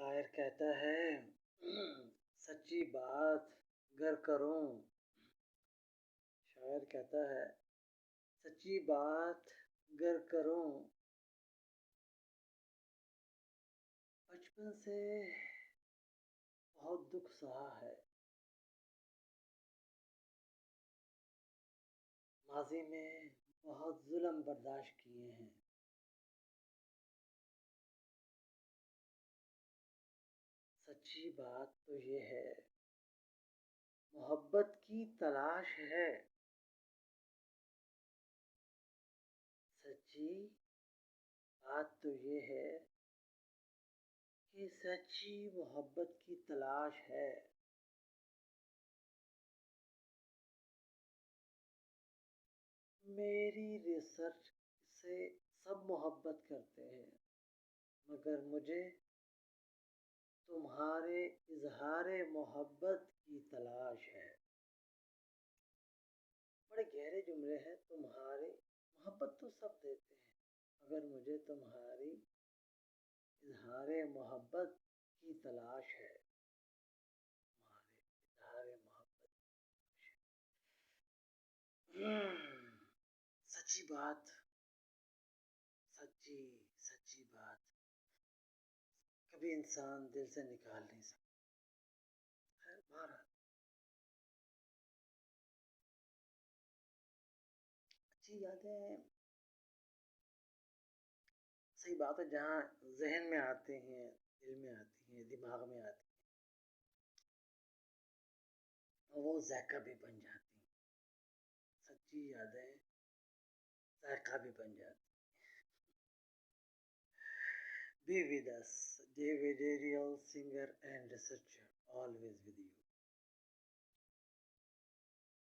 شاعر کہتا ہے سچی بات گر کروں. شاعر کہتا ہے سچی بات گر کروں، بچپن سے بہت دکھ سہا ہے. ماضی میں بہت ظلم برداشت کیے ہیں. سچی بات تو یہ ہے محبت کی تلاش ہے. سچی بات تو یہ ہے کہ سچی محبت کی تلاش ہے. میری ریسرچ سے سب محبت کرتے ہیں، مگر مجھے تمہارے اظہار محبت کی تلاش ہے. بڑے گہرے جملے ہیں. تمہاری محبت تو سب دیتے ہیں، مگر مجھے تمہاری اظہار محبت کی تلاش ہے. تمہارے اظہار محبت کی تلاش ہے. سچی بات، سچی بات کبھی انسان دل سے نکال نہیں سکتا. خیر بہرحال اچھی یادیں صحیح بات ہے جہاں ذہن میں آتے ہیں، دل میں آتی ہیں، دماغ میں آتی ہیں، وہ ذائقہ بھی بن جاتی ہیں. سچی یادیں ذائقہ بھی بن جاتی ہیں. Be with us, David Ariel, singer and researcher, always with you.